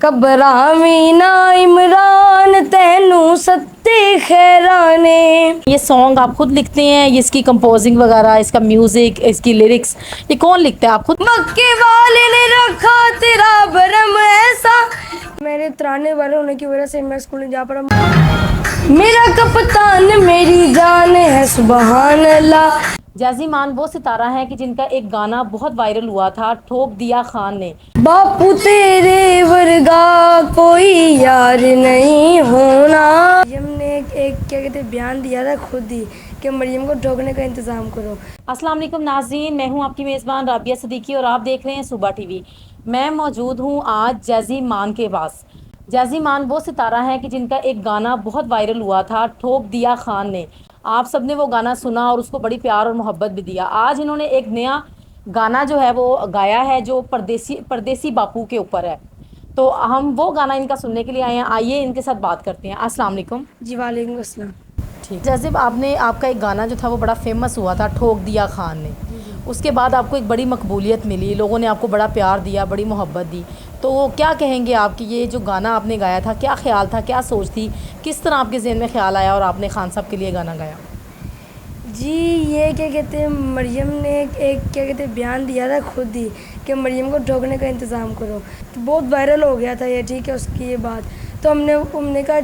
कबरावी ना इमरान तैनू सत्ते खैराने। ये सॉन्ग आप खुद लिखते हैं, ये इसकी कंपोजिंग वगैरह, इसका म्यूजिक, इसकी लिरिक्स ये कौन लिखता है? आप खुद? मक्के वाले ने रखा तेरा भरम ऐसा। मेरे तराने वाले होने की वजह से मैं स्कूल नहीं जा पड़ा। मेरा कप्तान मेरी जान है सुबहान अल्लाह। जैज़ी मान वो सितारा है कि जिनका एक गाना बहुत वायरल हुआ था, ठोक दिया खान ने। बापू तेरे वर्गा कोई यार नहीं होना। मरियम ने एक क्या कहते बयान दिया था खुद ही कि मरियम को ठोकने का इंतज़ाम करो। अस्सलाम वालेकुम नाज़रीन, मैं हूं आपकी मेज़बान राबिया सदीकी और आप देख रहे हैं सुबह टीवी। मैं मौजूद हूं आज जैज़ी मान के पास। जैज़ी मान वो सितारा है कि जिनका एक गाना बहुत वायरल हुआ था, ठोक दिया खान ने। आप सब ने वो गाना सुना और उसको बड़ी प्यार और मोहब्बत भी दिया। आज इन्होंने एक नया गाना जो है वो गाया है जो परदेसी बापू के ऊपर है। तो हम वो गाना इनका सुनने के लिए आए हैं। आइए इनके साथ बात करते हैं। अस्सलाम वालेकुम। जी वालेकुम अस्सलाम। ठीक, जैसे आपका एक गाना जो था वो बड़ा फेमस हुआ था, ठोक दिया खान ने। उसके बाद आपको एक बड़ी मकबूलियत मिली, लोगों ने आपको बड़ा प्यार दिया, बड़ी मोहब्बत दी। तो क्या कहेंगे आपकी ये जो गाना आपने गाया था, क्या ख्याल था, क्या सोच थी, किस तरह आपके ज़हन में ख्याल आया और आपने खान साहब के लिए गाना गाया? जी ये क्या कहते हैं मरियम ने एक क्या कहते हैं बयान दिया था खुद ही कि मरियम को ठोकने का इंतज़ाम करो। तो बहुत वायरल हो गया था ये, ठीक है, उसकी ये बात। तो हमने कहा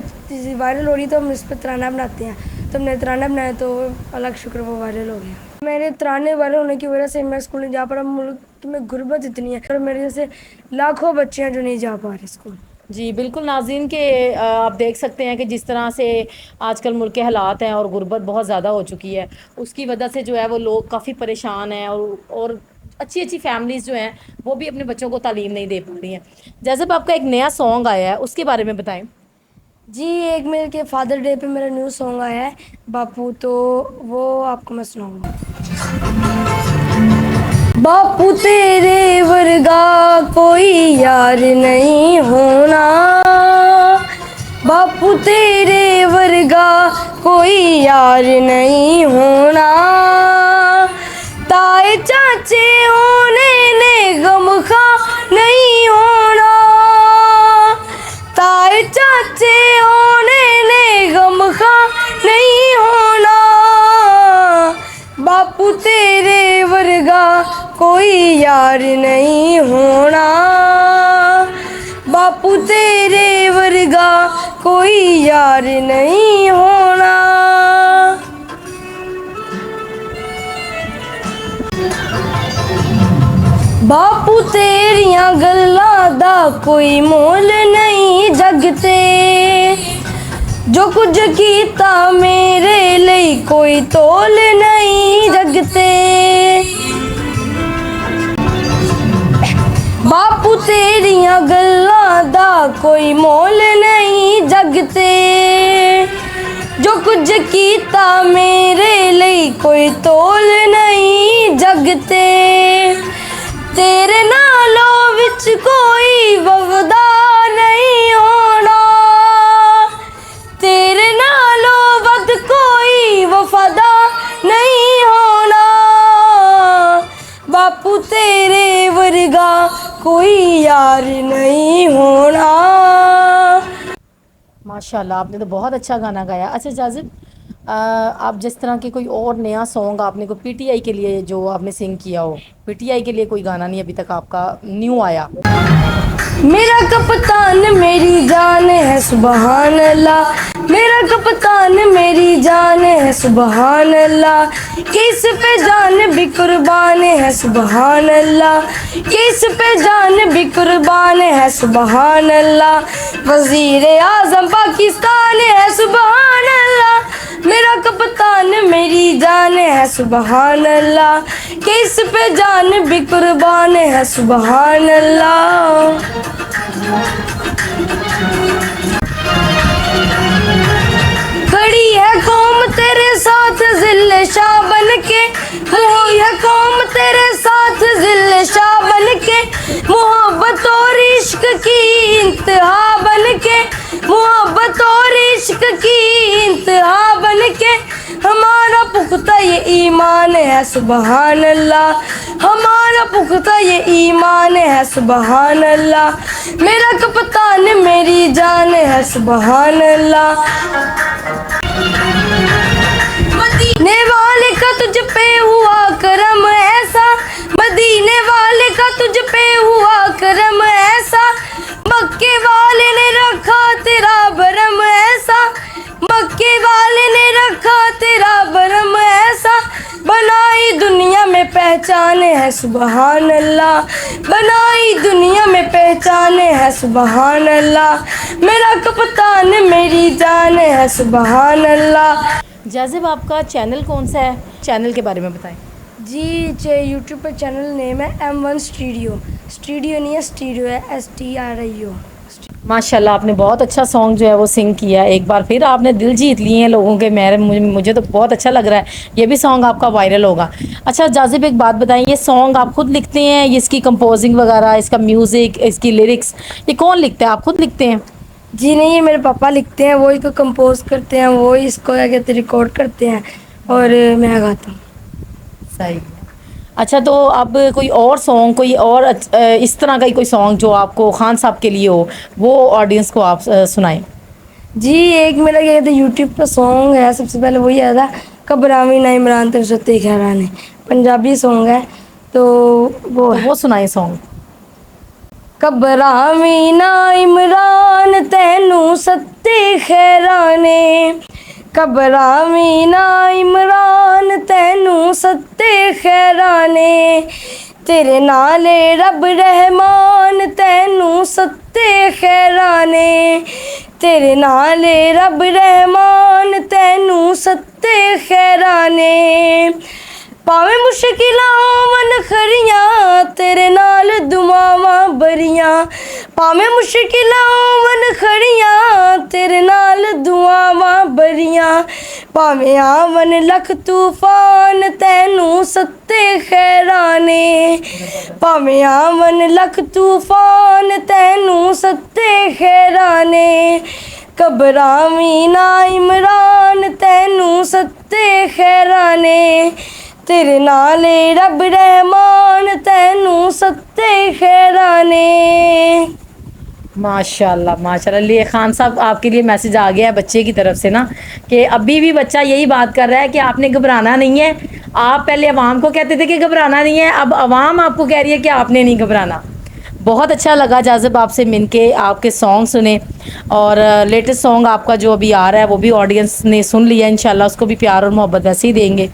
वायरल हो रही तो हम इस पर तराना बनाते हैं। तो हमने तराना बनाया तो अलग शुक्र वो वायरल हो गया। मेरे तराने वायरल होने की वजह से मैं स्कूल नहीं जा पा रहा। मुल्क में गुर्बत इतनी है और मेरे जैसे लाखों बच्चे हैं जो नहीं जा पा रहे स्कूल। जी बिल्कुल नाज़रीन के आप देख सकते हैं कि जिस तरह से आजकल मुल्क के हालात हैं और गुर्बत बहुत ज़्यादा हो चुकी है, उसकी वजह से जो है वो लोग काफ़ी परेशान हैं और अच्छी अच्छी फैमिलीज़ जो हैं वो भी अपने बच्चों को तालीम नहीं दे पा रही हैं। जैसे आपका एक नया सॉन्ग आया है, उसके बारे में बताएं। जी एक मेरे के फादर डे पे मेरा न्यू सॉन्ग आया है बापू, तो वो आपको मैं सुनाऊंगा। बापू तेरे वर्गा कोई यार नहीं होना। बापू तेरे वर्गा कोई यार नहीं होना। ताए चाचे होने ने गमखा नहीं होना। ताए चाचे होने ने गमखा नहीं होना। बापू तेरे वर्गा कोई यार नहीं होना। बापू तेरे वर्गा कोई यार नहीं होना। बापू तेरियां गल्लां दा कोई मोल नहीं जगते। जो कुछ कीता मेरे लिए कोई तोल नहीं जगते। बापू तेरियां गल्लां दा कोई मोल नहीं जगते। जो कुछ कीता मेरे लिए कोई तोल नहीं जगते। तेरे नालों विच कोई वफदा नहीं होना। तेरे नालों वध कोई वफादा नहीं होना। बापू तेरे वर्गा कोई यार नहीं होना। माशाल्लाह, आपने तो बहुत अच्छा गाना गाया। अच्छा जाजिब, आप जिस तरह के कोई और नया सॉन्ग आपने को पीटीआई के लिए जो आपने सिंग किया हो, पीटीआई के लिए कोई गाना नहीं अभी तक आपका न्यू आया? मेरा कप्तान मेरी जान है सुबहान अल्लाह। मेरा कप्तान मेरी जान है सुबहान अल्लाह। किस पे जान भी कुर्बान है सुबहान अल्लाह। किस पे जान भी कुर्बान है सुबहान अल्लाह। वजीर आजम पाकिस्तान है सुबहान अल्लाह। मेरा कप्तान मेरी जान है सुबहान अल्लाह। किस पे जान भी कुर्बान है सुबहान अल्लाह। खड़ी है कौम तेरे साथ ज़िल्ले शाह बन के। खड़ी है कौम तेरे साथ ज़िल्ले शाह बन के। मोहब्बत और इश्क की इंतहा बन के। मोहब्बत और इश्क की इंतहा बन के। हमारा पुख्ता ये ईमान है सुबहान अल्लाह। हमारा पुख्ता ये ईमान है सुबहान अल्लाह। मेरा कप्तान मेरी जान है सुबहान अल्लाह। मदीने वाले का तुझ पे हुआ करम ऐसा, मदीने वाले का तुझ पे हुआ करम ऐसा, मक्के वाले ने रखा तेरा भरम ऐसा, मक्के वाले ने रखा तेरा भरम ऐसा, बनाई दुनिया में पहचान है सुबहान अल्लाह, बनाई दुनिया में पहचान है सुबहान अल्लाह। मेरा कप्तान मेरी जान है सुबहान अल्लाह। जाजिब आपका चैनल कौन सा है, चैनल के बारे में बताएं। जी यूट्यूब पर चैनल नेम है M1 स्टूडियो, स्टूडियो नहीं है स्टीरियो है, STRIO। माशाल्लाह आपने बहुत अच्छा सॉन्ग जो है वो सिंग किया। एक बार फिर आपने दिल जीत लिए हैं लोगों के। मुझे तो बहुत अच्छा लग रहा है। ये भी सॉन्ग आपका वायरल होगा। अच्छा जाजिब एक बात बताएं, ये सॉन्ग आप खुद लिखते हैं, ये इसकी कंपोजिंग वगैरह, इसका म्यूज़िक, इसकी लिरिक्स ये कौन लिखता है, आप खुद लिखते हैं? जी नहीं, ये मेरे पापा लिखते हैं, वो इसको कंपोज करते हैं, वो इसको क्या कहते हैं रिकॉर्ड करते हैं और मैं गाता हूँ। सही है। अच्छा तो अब कोई और सॉन्ग, कोई और इस तरह का ही कोई सॉन्ग जो आपको खान साहब के लिए हो, वो ऑडियंस को आप सुनाएं। जी एक मेरा क्या कहते हैं यूट्यूब पर सॉन्ग है, सबसे पहले वही आया था कबरामी ना इमरान तेरे सत्ते खैराने, पंजाबी सॉन्ग है तो वो सुनाएं सॉन्ग। कबरामी ना इमरान तैनू सत्ते खैराने, कबरामी ना इमरान तैनू सत्ते खैराने, तेरे नाले रब रहमान तैनू सत्ते खैराने, तेरे नाले रब रहमान तैनू सत्ते खैराने, भावें मुश्किलां होवन खरियां तेरे नाल दुआवां बरियां, भावें मुश्किलां होवन खरियां तेरे नाल दुआवां बरियां, भावें आवन लख तूफान तैनू सत्ते खैराने, भावें आवन लख तूफान तैनू सत्ते खैराने, कबरावी ना इमरान तैनू सत्ते खैराने, तेरे नाले रब रहमान तैनू सत्ते खैराने। माशाल्लाह माशाल्लाह। लिए खान साहब आपके लिए मैसेज आ गया है बच्चे की तरफ से ना, कि अभी भी बच्चा यही बात कर रहा है कि आपने घबराना नहीं है। आप पहले अवाम को कहते थे कि घबराना नहीं है, अब अवाम आपको कह रही है कि आपने नहीं घबराना। बहुत अच्छा लगा जाज़िब आपसे मिलके, आपके सॉन्ग सुने और लेटेस्ट सॉन्ग आपका जो अभी आ रहा है वो भी ऑडियंस ने सुन लिया। इंशाल्लाह उसको भी प्यार और मोहब्बत वैसे ही देंगे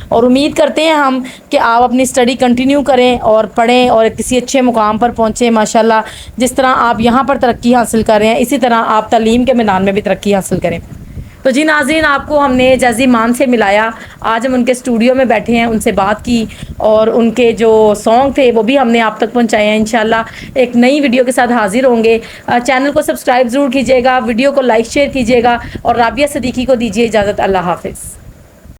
और उम्मीद करते हैं हम कि आप अपनी स्टडी कंटिन्यू करें और पढ़ें और किसी अच्छे मुकाम पर पहुँचें। माशाल्लाह जिस तरह आप यहाँ पर तरक्की हासिल कर रहे हैं, इसी तरह आप तालीम के मैदान में भी तरक्की हासिल करें। तो जी नाज़रीन, आपको हमने जज़ी मान से मिलाया। आज हम उनके स्टूडियो में बैठे हैं, उनसे बात की और उनके जो सॉन्ग थे वो भी हमने आप तक पहुँचाए हैं। इंशाल्लाह एक नई वीडियो के साथ हाजिर होंगे। चैनल को सब्सक्राइब ज़रूर कीजिएगा, वीडियो को लाइक शेयर कीजिएगा और राबिया सदीकी को दीजिए इजाज़त। अल्लाह हाफ़िज़।